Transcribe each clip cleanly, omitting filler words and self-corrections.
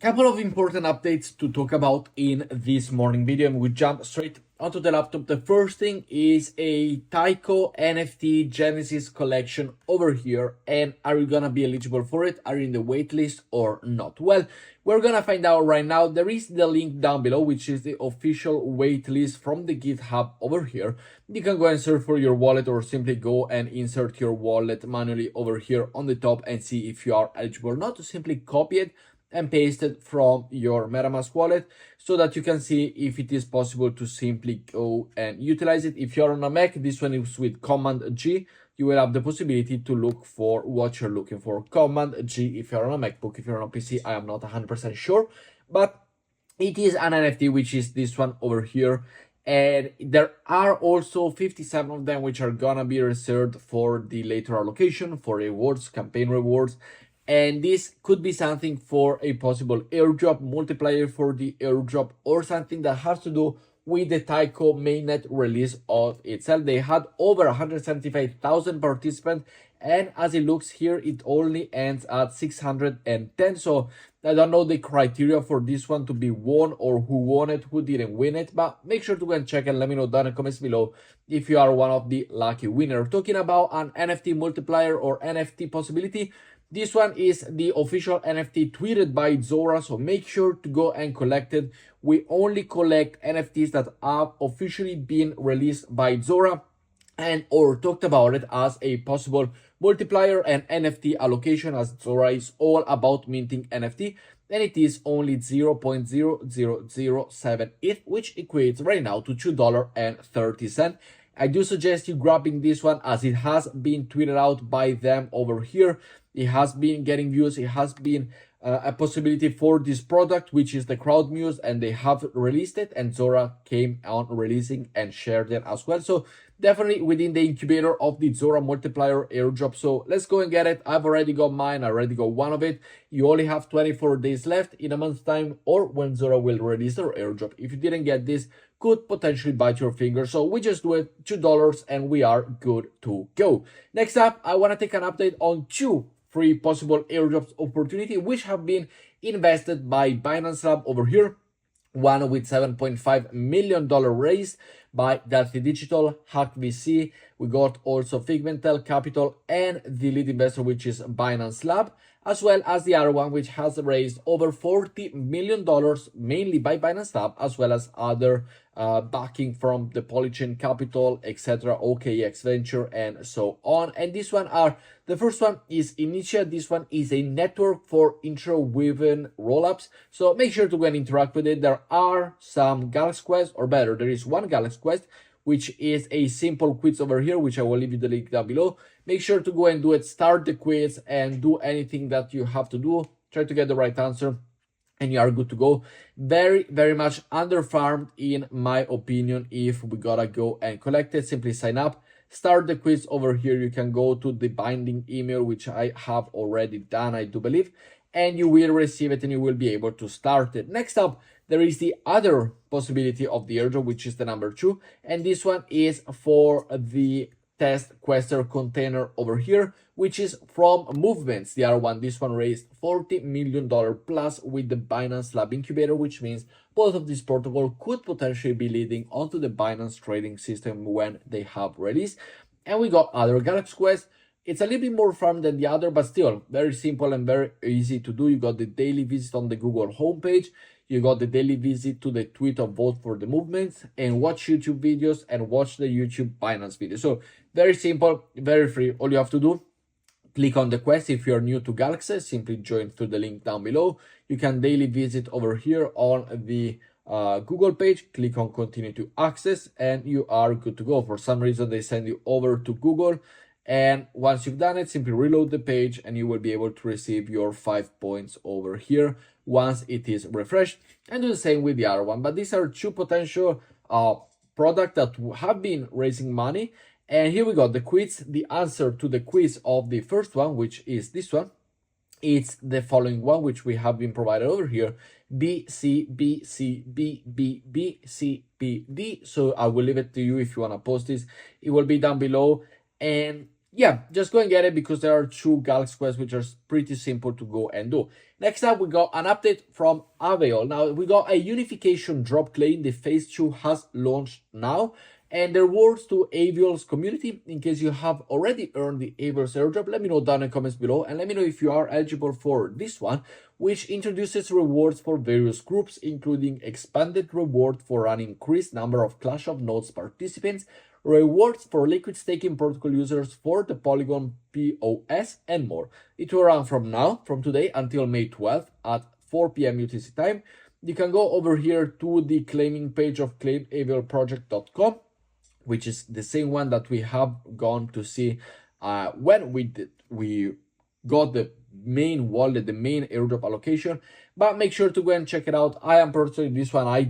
Couple of important updates to talk about in this morning video, and we jump straight onto the laptop. The first thing is a Taiko NFT Genesis collection over here, and are you gonna be eligible for it? Are you in the waitlist or not? Well, we're gonna find out right now. There is the link down below, which is the official waitlist from the GitHub over here. You can go and search for your wallet, or simply go and insert your wallet manually over here on the top and see if you are eligible or not. To simply copy it and paste it from your MetaMask wallet so that you can see if it is possible to simply go and utilize it. If you're on a Mac, this one is with Command G. You will have the possibility to look for what you're looking for. Command G if you're on a MacBook. If you're on a PC, I am not 100% sure, but it is an NFT, which is this one over here. And there are also 57 of them, which are gonna be reserved for the later allocation, for rewards, campaign rewards. And this could be something for a possible airdrop, multiplier for the airdrop, or something that has to do with the Taiko mainnet release of itself. They had over 175,000 participants, and as it looks here, it only ends at 610. So I don't know the criteria for this one to be won, or who won it, who didn't win it, but make sure to go and check and let me know down in the comments below if you are one of the lucky winners. Talking about an NFT multiplier or NFT possibility, this one is the official NFT tweeted by Zora, so make sure to go and collect it. We only collect NFTs that have officially been released by Zora and or talked about it as a possible multiplier and NFT allocation, as Zora is all about minting NFT, and it is only 0.0007 ETH, which equates right now to $2.30. I do suggest you grabbing this one, as it has been tweeted out by them over here. It has been getting views. It has been a possibility for this product, which is the crowd muse, and they have released it, and Zora came on releasing and shared it as well. So definitely within the incubator of the Zora multiplier airdrop. So let's go and get it. I've already got mine. I already got one of it. You only have 24 days left in a month's time, or when Zora will release their airdrop. If you didn't get this, could potentially bite your finger. So we just do it, $2, and we are good to go. Next up, I want to take an update on two free possible airdrops opportunity, which have been invested by Binance Lab over here. One with $7.5 million raised by Delphi Digital, Hack VC. We got also Figmental Capital and the lead investor, which is Binance Lab, as well as the other one, which has raised over $40 million, mainly by Binance Lab, as well as other backing from the Polychain Capital, etc., OKX Venture, and so on. And this one the first one is Initia. This one is a network for intro-woven rollups. So make sure to go and interact with it. There are some Galax Quest, or better, there is one Galax Quest, which is a simple quiz over here, which I will leave you the link down below. Make sure to go and do it, start the quiz, and do anything that you have to do. Try to get the right answer, and you are good to go. Very, very much underfarmed, in my opinion, if we gotta go and collect it. Simply sign up, start the quiz over here. You can go to the binding email, which I have already done, I do believe, and you will receive it and you will be able to start it. Next up, there is the other possibility of the airdrop, which is the number 2, and this one is for the test quester container over here, which is from Movements. The other one, this one raised $40 million plus with the Binance Lab incubator, which means both of these protocols could potentially be leading onto the Binance trading system when they have released. And we got other Galax Quest. It's a little bit more farm than the other, but still very simple and very easy to do. You got the daily visit on the Google homepage. You got the daily visit to the tweet of Vote for the Movements, and watch YouTube videos and watch the YouTube Binance video. So very simple, very free. All you have to do, click on the quest. If you're new to Galaxy, simply join through the link down below. You can daily visit over here on the Google page, click on continue to access, and you are good to go. For some reason, they send you over to Google. And once you've done it, simply reload the page and you will be able to receive your 5 points over here once it is refreshed, and do the same with the other one. But these are two potential products that have been raising money. And here we go, the quiz. The answer to the quiz of the first one, which is this one, it's the following one, which we have been provided over here: B, C, B, C, B, B, B, C, B, D. So I will leave it to you if you want to post this. It will be down below. And yeah, just go and get it because there are 2 Galax Quests which are pretty simple to go and do. Next up, we got an update from Avail. Now, we got a unification drop claim. The phase 2 has launched now. And the rewards to Avial's community, in case you have already earned the Avial's airdrop, let me know down in the comments below. And let me know if you are eligible for this one, which introduces rewards for various groups, including expanded reward for an increased number of Clash of Nodes participants, rewards for liquid staking protocol users for the Polygon POS, and more. It will run from today until May 12th at 4 p.m. UTC time. You can go over here to the claiming page of claimavialproject.com, which is the same one that we have gone to see when we got the main wallet, the main airdrop allocation. But make sure to go and check it out. I am personally, this one I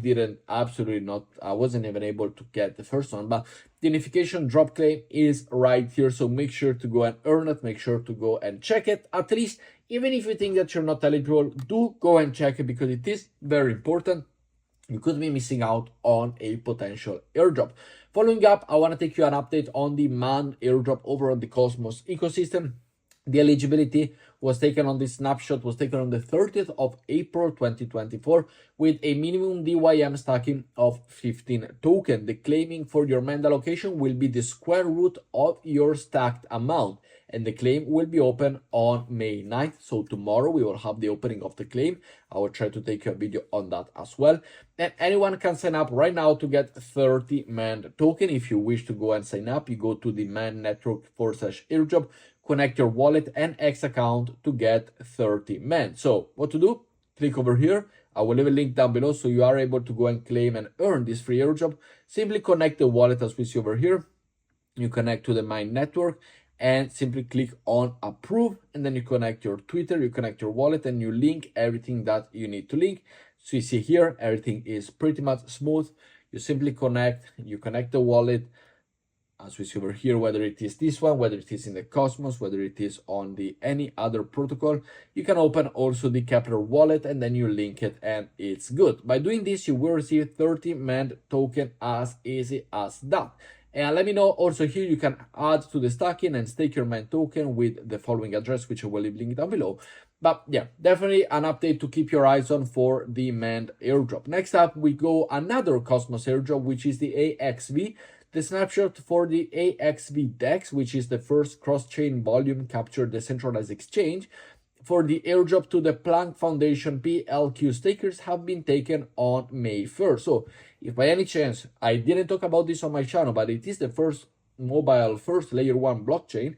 wasn't even able to get the first one, but the unification drop claim is right here. So make sure to go and earn it. Make sure to go and check it. At least, even if you think that you're not eligible, do go and check it because it is very important. You could be missing out on a potential airdrop. Following up, I want to take you an update on the manned airdrop over on the Cosmos ecosystem. The eligibility was taken on this snapshot, was taken on the 30th of April 2024 with a minimum DYM stacking of 15 token. The claiming for your manned allocation will be the square root of your stacked amount, and the claim will be open on May 9th. So tomorrow we will have the opening of the claim. I will try to take a video on that as well. And anyone can sign up right now to get 30 manned token. If you wish to go and sign up, you go to the manned network /airdrop, connect your wallet and X account to get 30 manned. So what to do? Click over here. I will leave a link down below so you are able to go and claim and earn this free airdrop. Simply connect the wallet as we see over here. You connect to the manned network and simply click on approve, and then you connect your Twitter, you connect your wallet, and you link everything that you need to link. So you see here, everything is pretty much smooth. You simply connect the wallet, as we see over here, whether it is this one, whether it is in the Cosmos, whether it is on the any other protocol. You can open also the Kepler wallet and then you link it and it's good. By doing this, you will receive 30 manned token as easy as that. And let me know also here, you can add to the stacking and stake your manned token with the following address, which I will leave linked down below. But yeah, definitely an update to keep your eyes on for the manned airdrop. Next up, we go another Cosmos airdrop, which is the AXV. The snapshot for the AXV DEX, which is the first cross-chain volume capture decentralized exchange for the airdrop to the Planck Foundation PLQ stakers, have been taken on May 1st. So if by any chance, I didn't talk about this on my channel, but it is the first layer 1 blockchain,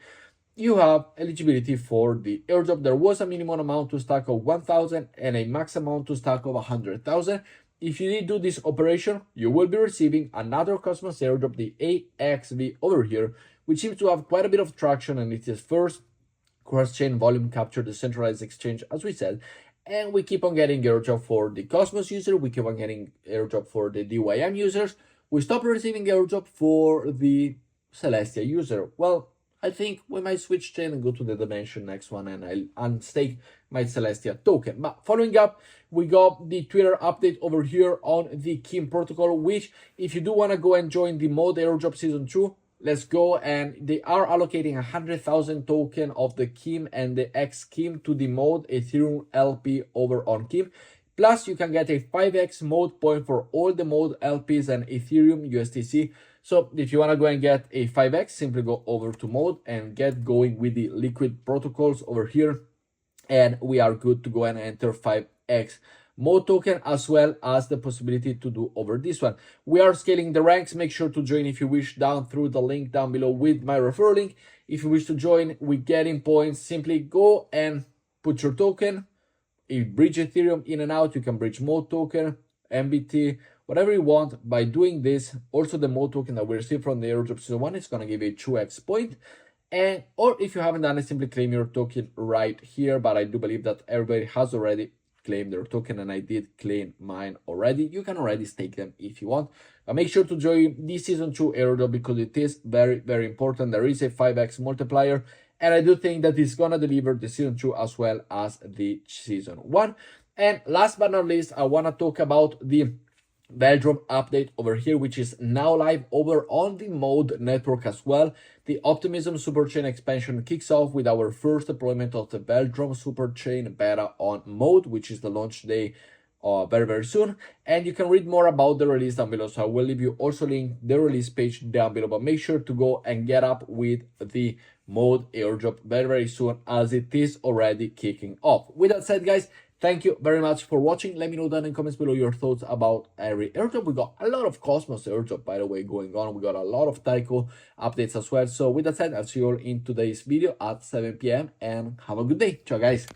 you have eligibility for the airdrop. There was a minimum amount to stack of 1,000 and a max amount to stack of 100,000. If you did do this operation, you will be receiving another Cosmos airdrop, the AXV over here, which seems to have quite a bit of traction, and it is first cross-chain volume capture decentralized exchange, as we said. And we keep on getting airdrop for the Cosmos user, we keep on getting airdrop for the DYM users. We stop receiving airdrop for the Celestia user. Well, I think we might switch chain and go to the Dimension next one, and I'll unstake my Celestia token. But following up, we got the Twitter update over here on the Kim protocol, which if you do want to go and join the mode airdrop season 2, let's go. And they are allocating 100,000 token of the Kim and the X Kim to the mode Ethereum LP over on Kim. Plus, you can get a 5x mode point for all the mode LPs and Ethereum USDC. So if you want to go and get a 5x, simply go over to mode and get going with the liquid protocols over here. And we are good to go and enter 5x mode token, as well as the possibility to do over this one. We are scaling the ranks. Make sure to join if you wish down through the link down below with my referral link. If you wish to join with getting points, simply go and put your token. You bridge Ethereum in and out, you can bridge mode token, MBT, whatever you want. By doing this, also the mode token that we received from the airdrop season 1 is going to give you a 2x point. And or if you haven't done it, simply claim your token right here. But I do believe that everybody has already claimed their token, and I did claim mine already. You can already stake them if you want. But make sure to join the season 2 airdrop because it is very, very important. There is a 5x multiplier, and I do think that it's going to deliver the season 2 as well as the season 1. And last but not least, I want to talk about the Airdrop update over here, which is now live over on the Mode network as well. The Optimism Superchain expansion kicks off with our first deployment of the Airdrop Superchain beta on Mode, which is the launch day very soon. And you can read more about the release down below, so I will leave you also link the release page down below, but make sure to go and get up with the Mode airdrop very soon, as it is already kicking off. With that said, guys, thank you very much for watching. Let me know down in the comments below your thoughts about every airdrop. We got a lot of Cosmos airdrop, by the way, going on. We got a lot of Tycho updates as well. So with that said, I'll see you all in today's video at 7 p.m. and have a good day. Ciao, guys.